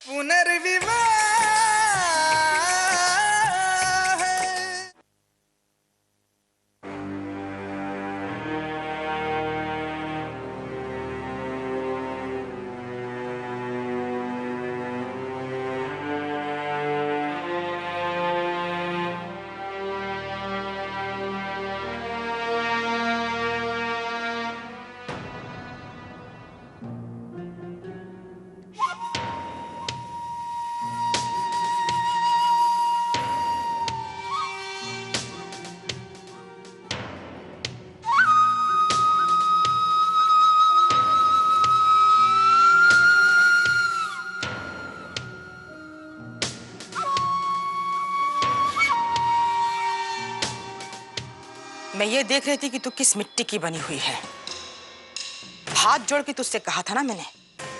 पुनर्विवाह मैं ये देख रही थी कि तू किस मिट्टी की बनी हुई है। हाथ जोड़ के तुझसे कहा था ना मैंने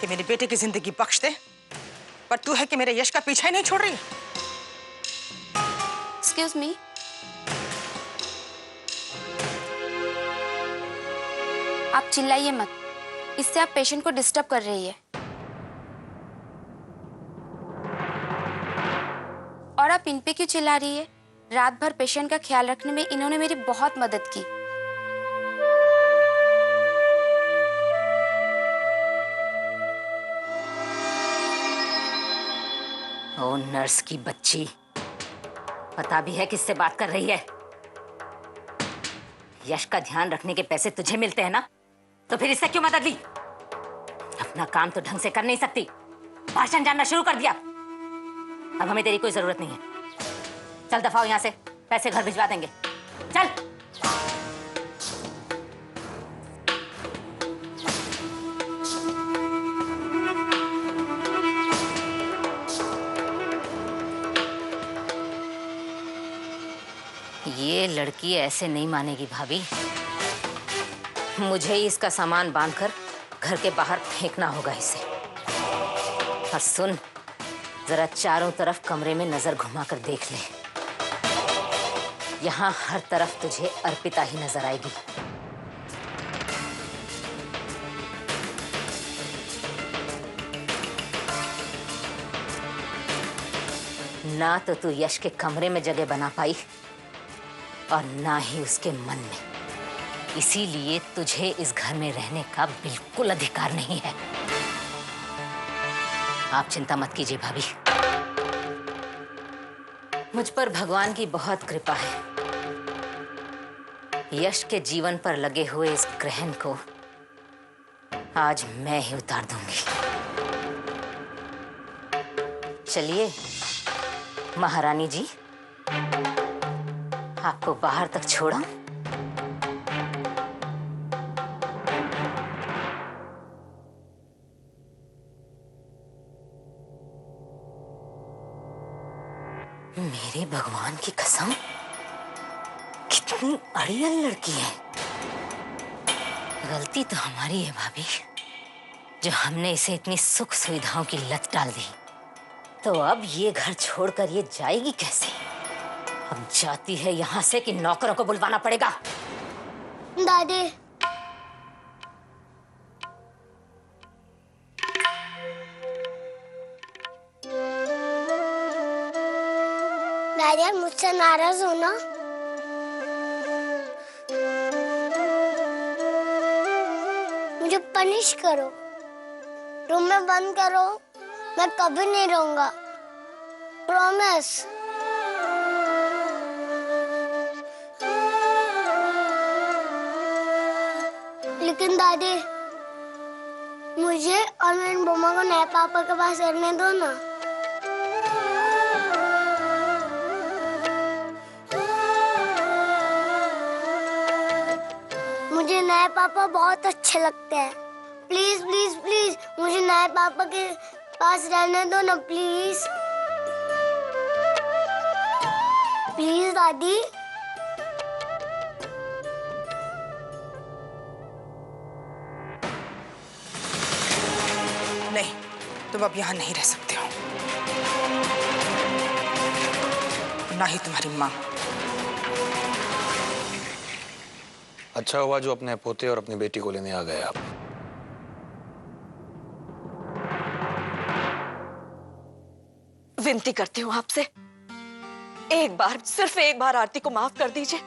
कि मेरे बेटे की जिंदगी बख्श दे, पर तू है कि मेरे यश का पीछा ही नहीं छोड़ रही। एक्सक्यूज मी, आप चिल्लाइए मत, इससे आप पेशेंट को डिस्टर्ब कर रही है। और आप इन पे क्यों चिल्ला रही है? रात भर पेशेंट का ख्याल रखने में इन्होंने मेरी बहुत मदद की। ओ नर्स की बच्ची, पता भी है किससे बात कर रही है? यश का ध्यान रखने के पैसे तुझे मिलते हैं ना, तो फिर इससे क्यों मदद ली? अपना काम तो ढंग से कर नहीं सकती, भाषण जानना शुरू कर दिया। अब हमें तेरी कोई जरूरत नहीं है। चल दफा हो यहाँ से, पैसे घर भिजवा देंगे। चल। ये लड़की ऐसे नहीं मानेगी भाभी। मुझे ही इसका सामान बांधकर घर के बाहर फेंकना होगा इसे। और सुन, जरा चारों तरफ कमरे में नजर घुमाकर देख ले। यहाँ हर तरफ तुझे अर्पिता ही नजर आएगी। ना तो तू यश के कमरे में जगह बना पाई और ना ही उसके मन में। इसीलिए तुझे इस घर में रहने का बिल्कुल अधिकार नहीं है। आप चिंता मत कीजिए भाभी, मुझ पर भगवान की बहुत कृपा है। यश के जीवन पर लगे हुए इस ग्रहण को आज मैं ही उतार दूंगी। चलिए महारानी जी, आपको बाहर तक छोड़ा। मेरे भगवान की कसम, कितनी अड़ियल लड़की है। गलती तो हमारी है भाभी, जो हमने इसे इतनी सुख सुविधाओं की लत डाल दी। तो अब ये घर छोड़कर ये जाएगी कैसे? अब जाती है यहाँ से कि नौकरों को बुलवाना पड़ेगा। दादी, दादी आप मुझसे नाराज हो ना? मुझे पनिश करो, रूम में बंद करो, मैं कभी नहीं रहूंगा, प्रॉमिस। लेकिन दादी, मुझे और मेरी मम्मा को नए पापा के पास रहने दो ना। मुझे नए पापा बहुत अच्छे लगते हैं। प्लीज प्लीज प्लीज मुझे नए पापा के पास रहने दो ना, प्लीज प्लीज दादी। नहीं, तुम अब यहाँ नहीं रह सकते हो, ना ही तुम्हारी माँ। अच्छा हुआ जो अपने पोते और अपनी बेटी को लेने आ गए आप। विनती करती हूँ आपसे, एक बार, सिर्फ एक बार आरती को माफ कर दीजिए।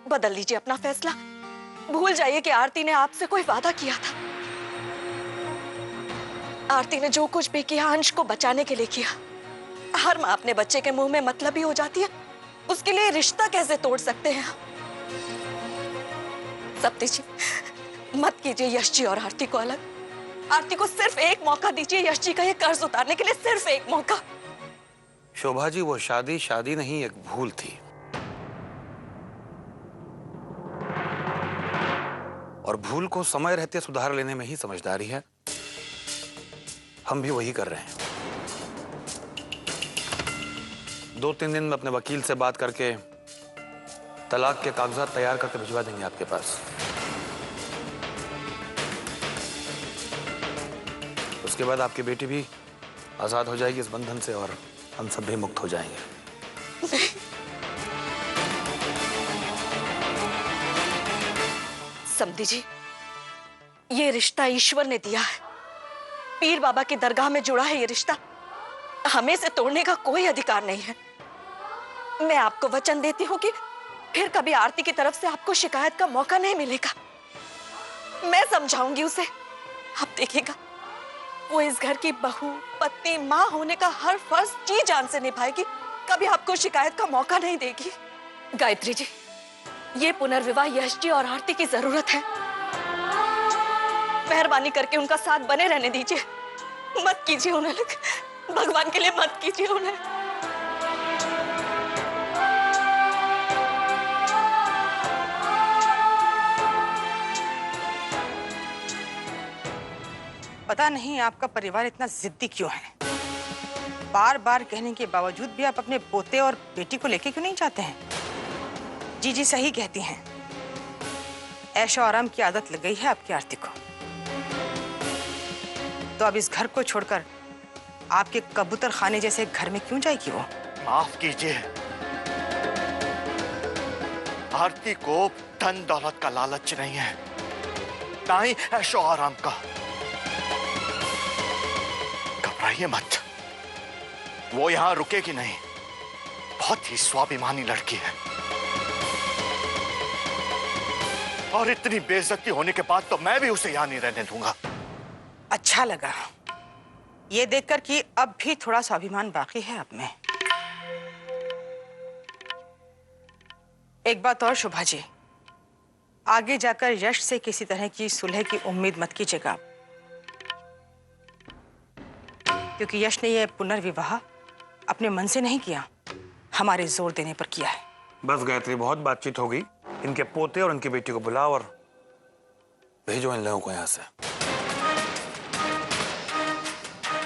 बदल लीजिए अपना फैसला। भूल जाइए कि आरती ने आपसे कोई वादा किया था। आरती ने जो कुछ भी किया अंश को बचाने के लिए किया। हर माँ अपने बच्चे के मुंह में मतलबी हो जाती है, उसके लिए रिश्ता कैसे तोड़ सकते हैं आप? सप्ती जी, मत कीजिए यश जी और आरती को अलग। आरती को सिर्फ एक मौका दीजिए यश जी का ये कर्ज उतारने के लिए, सिर्फ एक मौका। शोभा जी, वो शादी शादी नहीं, एक भूल थी। और भूल को समय रहते सुधार लेने में ही समझदारी है। हम भी वही कर रहे हैं। 2-3 दिन में अपने वकील से बात करके तलाक के कागजात तैयार करके भिजवा देंगे आपके पास। उसके बाद आपकी बेटी भी आजाद हो जाएगी इस बंधन से और हम सब भी मुक्त हो जाएंगे। समधी जी, ये रिश्ता ईश्वर ने दिया है, पीर बाबा की दरगाह में जुड़ा है ये रिश्ता। हमें इसे तोड़ने का कोई अधिकार नहीं है। मैं आपको वचन देती हूँ कि फिर कभी आरती की तरफ से आपको शिकायत का मौका नहीं मिलेगा। मैं समझाऊंगी उसे, आप देखिएगा वो इस घर की बहू, पत्नी, माँ होने का हर फर्ज जी जान से निभाएगी, कभी आपको शिकायत का मौका नहीं देगी। गायत्री जी, ये पुनर्विवाह यश जी और आरती की जरूरत है। मेहरबानी करके उनका साथ बने रहने दीजिए, मत कीजिए उन्हें अलग। भगवान के लिए मत कीजिए उन्हें। पता नहीं आपका परिवार इतना जिद्दी क्यों है। बार बार कहने के बावजूद भी आप अपने पोते और बेटी को लेके क्यों नहीं जाते हैं? जी जी सही कहती हैं, ऐशो आराम की आदत लग गई है आपकी आरती को। तो अब इस घर को छोड़कर आपके कबूतर खाने जैसे घर में क्यों जाएगी वो? माफ कीजिए, आरती को धन दौलत का लालच नहीं है, ना ही ऐशो आराम का। घबराइए मत, वो यहां रुकेगी नहीं। बहुत ही स्वाभिमानी लड़की है और इतनी बेइज्जती होने के बाद तो मैं भी उसे यहां नहीं रहने दूंगा। अच्छा लगा ये देखकर कि अब भी थोड़ा स्वाभिमान बाकी है आप में। एक बात और शोभा जी, आगे जाकर यश से किसी तरह की सुलह की उम्मीद मत कीजिएगा, क्योंकि यश ने यह पुनर्विवाह अपने मन से नहीं किया, हमारे जोर देने पर किया है। बस गायत्री, बहुत बातचीत हो गई। इनके पोते और इनकी बेटी को बुलाओ और भेजो इन लोगों को यहाँ से।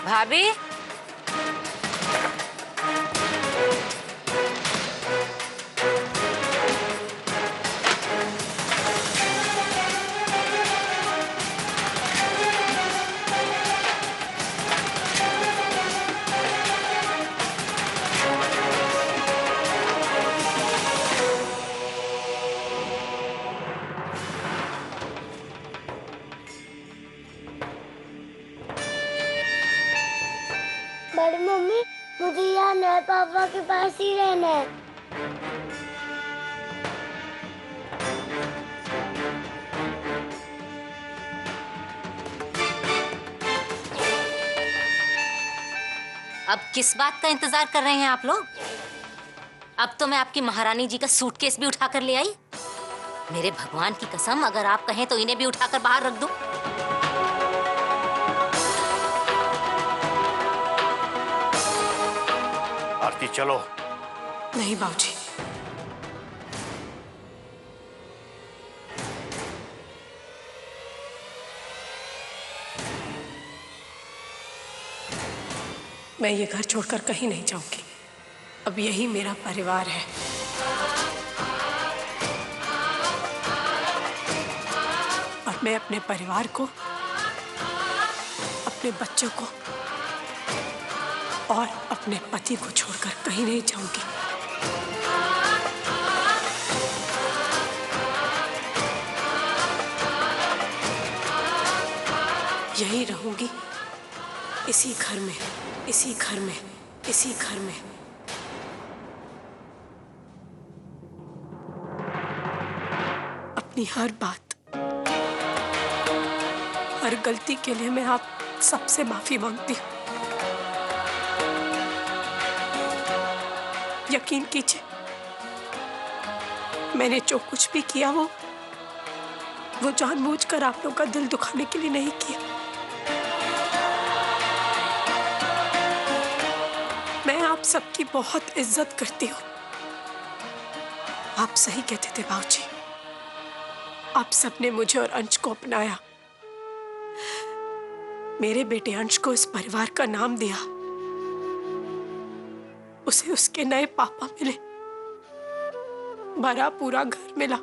भाभी, बड़ी मम्मी, मुझे यहाँ नए पापा के पास ही रहना है। अब किस बात का इंतजार कर रहे हैं आप लोग? अब तो मैं आपकी महारानी जी का सूटकेस भी उठाकर ले आई। मेरे भगवान की कसम, अगर आप कहें तो इन्हें भी उठाकर बाहर रख दूं। आरती चलो। नहीं बाबूजी, मैं ये घर छोड़कर कहीं नहीं जाऊंगी। अब यही मेरा परिवार है। और मैं अपने परिवार को, अपने बच्चों को और अपने पति को छोड़कर कहीं नहीं जाऊंगी। यहीं रहूंगी, इसी घर में, इसी घर में, इसी घर में। अपनी हर बात, हर गलती के लिए मैं आप सबसे माफी मांगती हूँ। यकीन कीजिए, मैंने जो कुछ भी किया वो जानबूझकर आप लोगों का दिल दुखाने के लिए नहीं किया। मैं आप सबकी बहुत इज्जत करती हूँ। आप सही कहते थे बाबूजी, आप सबने मुझे और अंश को अपनाया, मेरे बेटे अंश को इस परिवार का नाम दिया, उसे उसके नए पापा मिले, भरा पूरा घर मिला।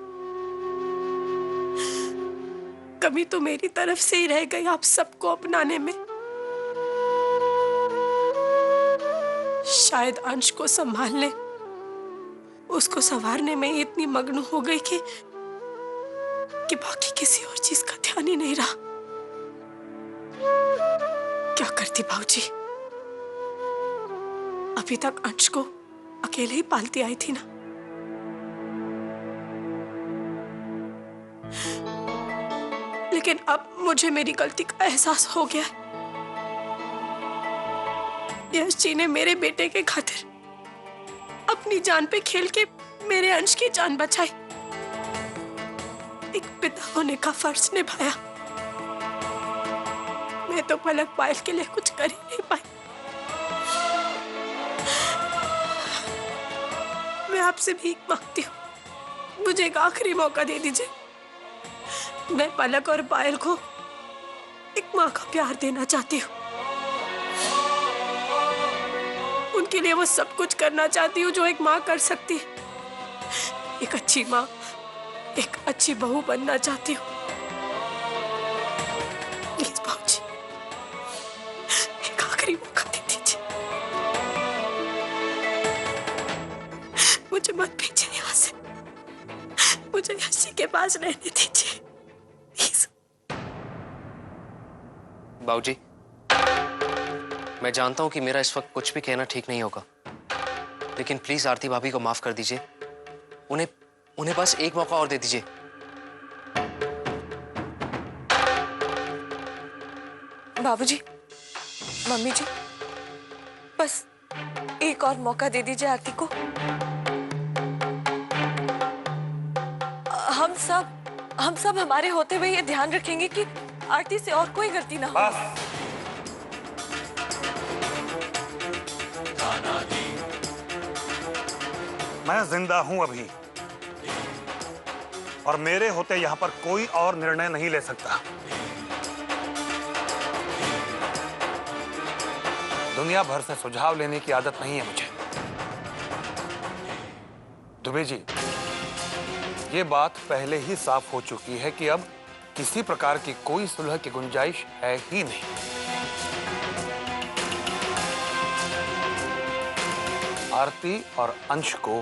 कमी तो मेरी तरफ से ही रह गई आप सबको अपनाने में। शायद अंश को संभालने, उसको संवारने में इतनी मग्न हो गई कि बाकी किसी और चीज का ध्यान ही नहीं रहा। क्या करती बाबूजी, अभी तक अंश को अकेले ही पालती आई थी ना। लेकिन अब मुझे मेरी गलती का एहसास हो गया है। यश जी ने मेरे बेटे के खातिर अपनी जान पे खेल के मेरे अंश की जान बचाई, एक पिता होने का फर्ज निभाया। मैं तो पलक पायल के लिए कुछ कर ही नहीं पाई। मैं आपसे भीख मांगती हूँ, मुझे एक आखिरी मौका दे दीजिए। मैं पलक और पायल को एक माँ का प्यार देना चाहती हूँ। उनके लिए वो सब कुछ करना चाहती हूँ जो एक माँ कर सकती है। एक अच्छी माँ, एक अच्छी बहू बनना चाहती हूँ। प्लीज बाबूजी, एक आखिरी मौका दे दीजिए। मुझे मत भेजिए यहाँ से, मुझे यश जी के पास रहने दीजिए प्लीज। बाबूजी, मैं जानता हूं कि मेरा इस वक्त कुछ भी कहना ठीक नहीं होगा, लेकिन प्लीज आरती भाभी को माफ कर दीजिए। उन्हें बस एक मौका और दे दीजिए। बाबूजी, मम्मी जी, बस एक और मौका दे दीजिए आरती को। हम सब हमारे होते हुए ये ध्यान रखेंगे कि आरती से और कोई गलती ना हो। मैं जिंदा हूं अभी, और मेरे होते यहां पर कोई और निर्णय नहीं ले सकता। दुनिया भर से सुझाव लेने की आदत नहीं है मुझे। दुबे जी, ये बात पहले ही साफ हो चुकी है कि अब किसी प्रकार की कोई सुलह की गुंजाइश है ही नहीं। आरती और अंश को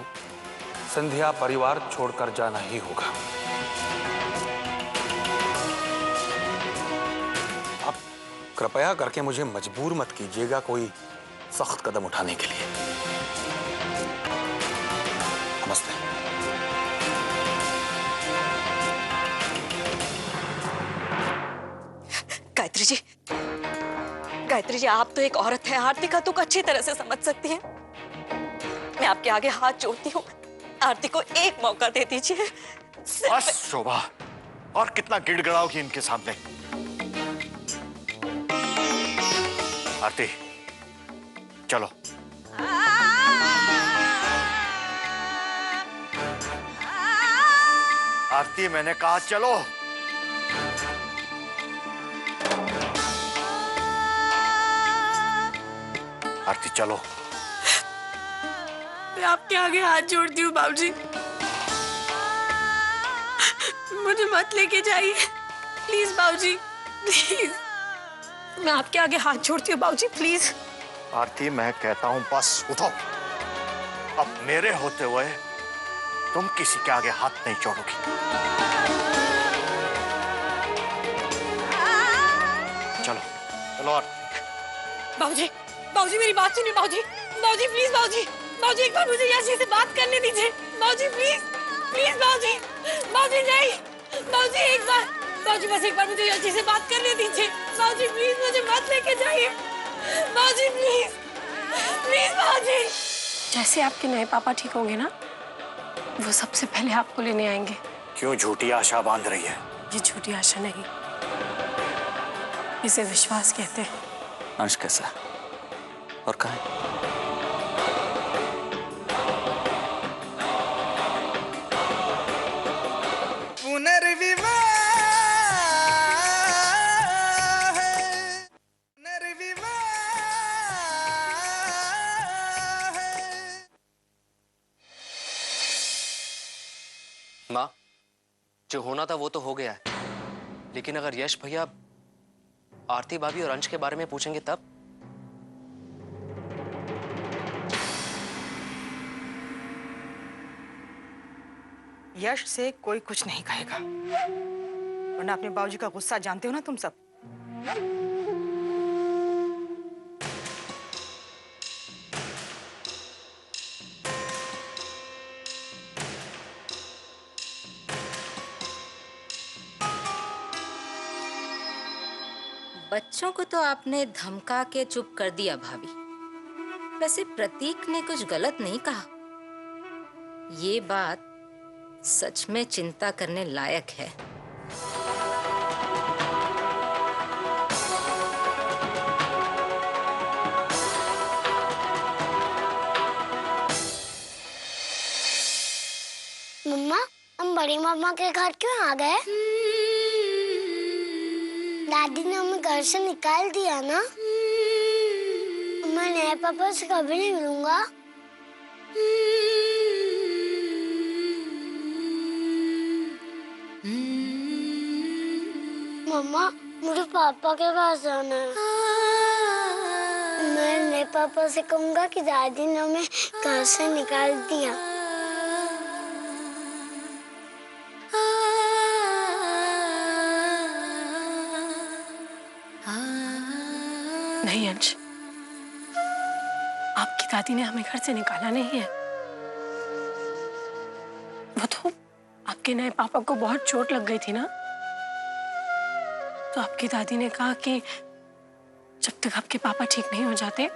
संध्या परिवार छोड़कर जाना ही होगा। आप कृपया करके मुझे मजबूर मत कीजिएगा कोई सख्त कदम उठाने के लिए। नमस्ते। गायत्री जी, आप तो एक औरत हैं, आरती का दुख अच्छी तरह से समझ सकती हैं। मैं आपके आगे हाथ जोड़ती हूँ, आरती को एक मौका दे दीजिए। बस शोभा, और कितना गिड़गिड़ाओगी इनके सामने। आरती, चलो। आरती, मैंने कहा चलो। आरती, चलो। मैं आपके आगे हाथ जोड़ती हूँ बाबूजी, मुझे मत लेके जाइए प्लीज बाबूजी, प्लीज। मैं आपके आगे हाथ जोड़ती हूँ बाबूजी, प्लीज। आरती, मैं कहता हूं बस उठो। अब मेरे होते हुए तुम किसी के आगे हाथ नहीं जोड़ोगी। चलो चलो आरती। बाबूजी, बाबूजी मेरी बात सुनिए बाबूजी, बाबूजी प्लीज, बाबूजी बाबूजी एक बार मुझे यश जी से बात करने दीजिए। बाबूजी प्लीज प्लीज, बाबूजी बाबूजी नहीं, बाबूजी एक बार, बाबूजी बस एक बार मुझे यश जी से बात करने दीजिए। बाबूजी प्लीज मुझे मत लेके जाइए, बाबूजी प्लीज प्लीज बाबूजी। जैसे आपके नए पापा ठीक होंगे ना, वो सबसे पहले आपको लेने आएंगे। क्यों झूठी आशा बांध रही है? ये झूठी आशा नहीं, इसे विश्वास कहते हैं। अंश कैसा और कहाँ है? माँ, जो होना था वो तो हो गया है, लेकिन अगर यश भैया आरती भाभी और अंश के बारे में पूछेंगे तब? यश से कोई कुछ नहीं कहेगा, वरना अपने बाबूजी का गुस्सा जानते हो ना तुम सब। बच्चों को तो आपने धमका के चुप कर दिया भाभी। वैसे प्रतीक ने कुछ गलत नहीं कहा। ये बात सच में चिंता करने लायक है। मम्मा, हम बड़ी मामा के घर क्यों आ गए? दादी ने हमें घर से निकाल दिया ना। मैं नए पापा से कभी नहीं मिलूंगा। मम्मा, मुझे पापा के पास जाना है। मैं नए पापा से कहूंगा कि दादी ने हमें घर से निकाल दिया। नहीं अंश, आपकी दादी ने हमें घर से निकाला नहीं है। वो तो आपके नए पापा को बहुत चोट लग गई थी ना, तो आपकी दादी ने कहा कि जब तक आपके पापा ठीक नहीं हो जाते,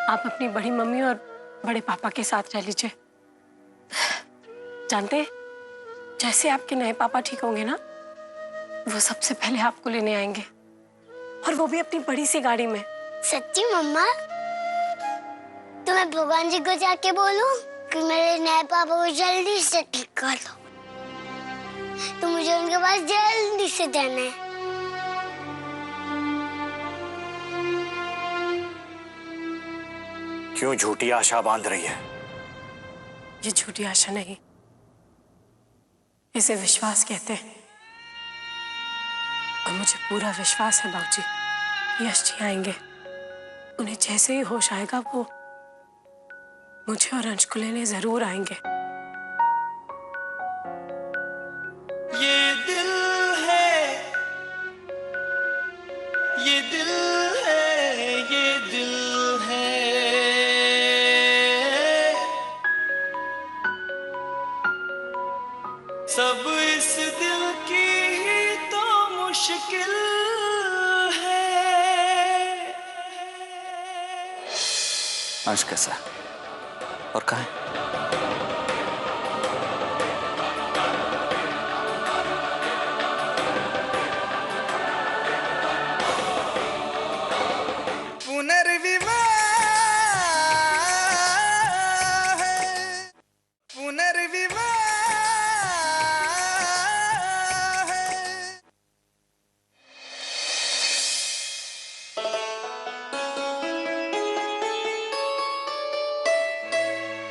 आप अपनी बड़ी मम्मी और बड़े पापा के साथ रह लीजिए। जानते, जैसे आपके नए पापा ठीक होंगे ना, वो सबसे पहले आपको लेने आएंगे, और वो भी अपनी बड़ी सी गाड़ी में। सच्ची मम्मा? तो मैं भगवान जी को जाके बोलूं कि मेरे नए पापा को जल्दी से ठीक कर दो, तो मुझे उनके पास जल्दी से जाना है। क्यों झूठी आशा बांध रही है? ये झूठी आशा नहीं, इसे विश्वास कहते हैं। और मुझे पूरा विश्वास है बाबूजी, यश जी आएंगे। उन्हें जैसे ही होश आएगा, वो मुझे और अंश को लेने जरूर आएंगे। ये दिल है, ये दिल है, ये दिल है, सब इस दिल की ही तो मुश्किल है। अंश कैसा और कहाँ है?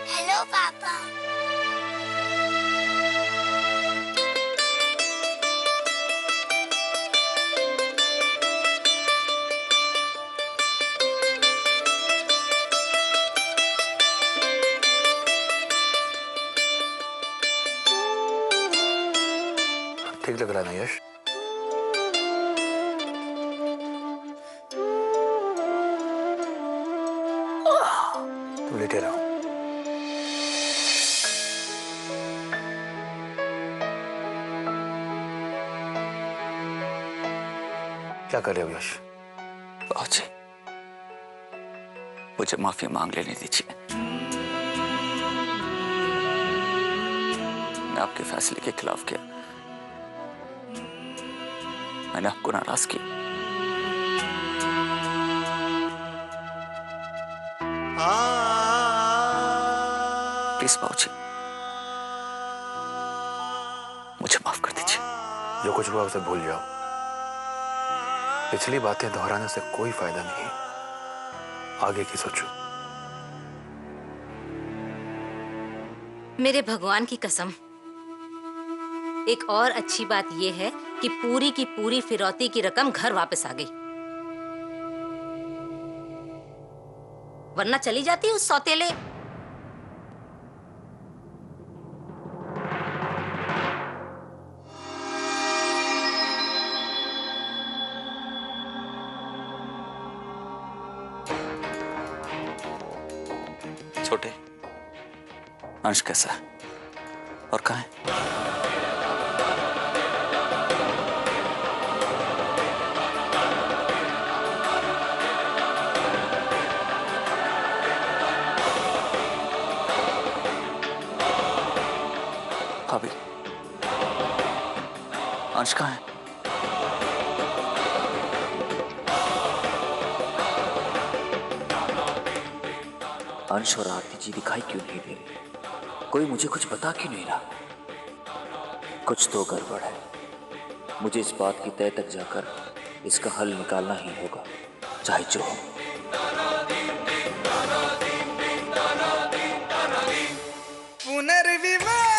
हेलो पापा। ठीक लग रहा है ना यश? लेटे रहो। क्या कर रहे हो यश? बाबूजी, मुझे माफी मांग लेने दीजिए। मैंने आपके फैसले के खिलाफ किया, मैंने आपको नाराज किया। प्लीज बाबूजी, मुझे माफ कर दीजिए। जो कुछ हुआ उसे भूल जाओ। पिछली बातें दोहराने से कोई फायदा नहीं। आगे की सोचो। मेरे भगवान की कसम, एक और अच्छी बात यह है कि पूरी की पूरी फिरौती की रकम घर वापस आ गई, वरना चली जाती उस सौतेले। छोटे, अंश कैसा है और कहाँ है? भाभी, अंश कहाँ है? अंश और आरती जी दिखाई क्यों नहीं दे रही? कोई मुझे कुछ बता क्यों नहीं रहा? कुछ तो गड़बड़ है। मुझे इस बात की तह तक जाकर इसका हल निकालना ही होगा, चाहे जो हो। पुनर्विवाह